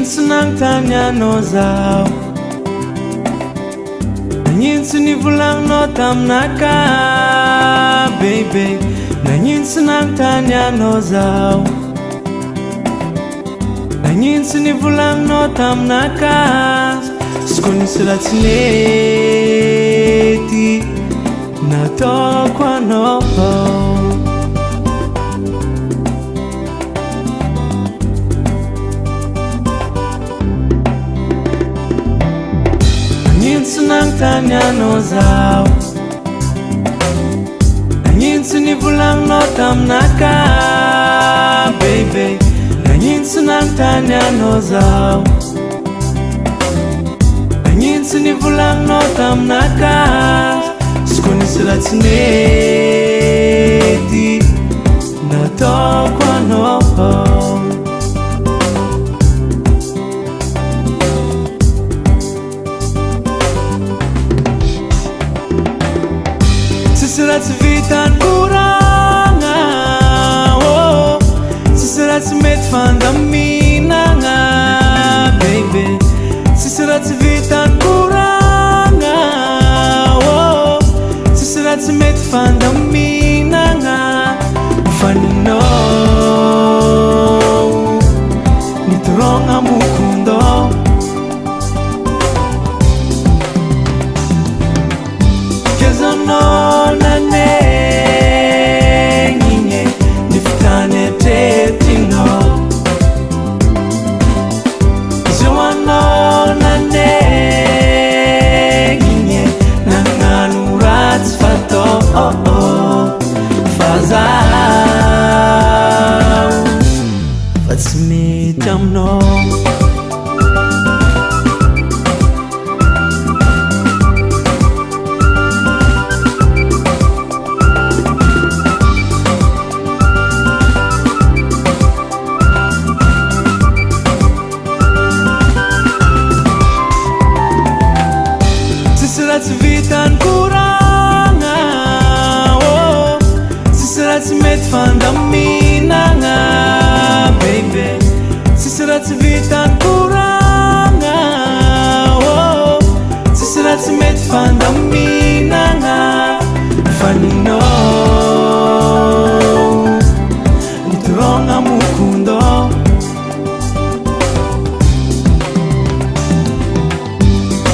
Nagnitsy nagnontanianao zaho, nagnitsy nivolagninao taminaka baby. Nagnitsy nagnontanianao zaho, nagnitsy nivolagninao taminaka. Izy koa nisy raha tsy mety nataoko anao, nagnitsy nagnontanianao zaho, nagnitsy nivolagninao taminaka baby. Nagnitsy nagnontanianao zaho, nagnitsy nivolagninao taminaka. Izy koa nisy raha tsy mety nataoko anao, tsisy raha tsy vitany koragna, tsisy raha tsy mety fandaminagna baby. Tsisy raha tsy vitany koragna, tsisy raha tsy mety fandaminagna. Faninao nitorogna mokondao, kezanao nanegnine nifitany atretinao. Zoanao nanegnine nagnano ratsy fatao, fa zaho fa tsy mety aminao. Tsisy raha tsy vitany koragna, tsisy raha tsy mety fandaminagna baby. Tsisy raha tsy vitany koragna, tsisy raha tsy mety fandaminagna. Faninao nitorogna mokondao,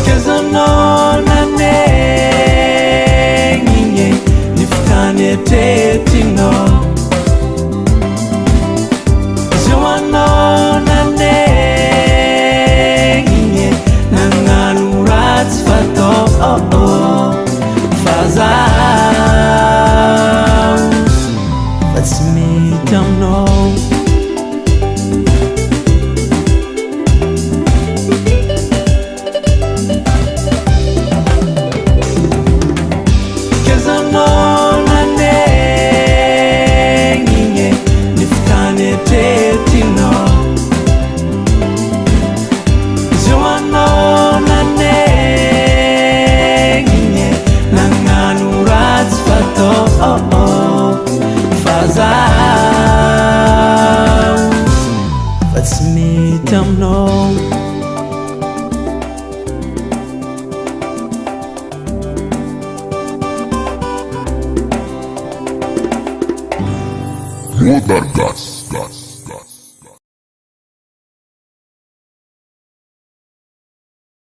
kezanao nanegnine nifitany atretinao. Zoanao nanegnine nagnano ratsy fatao, fa zaho fa tsy mety aminao. Kezanao nanegnine nifitany atretinao. Zoanao nanegnine nagnano ratsy fatao, fa zaho fa tsy mety aminao. Watergas.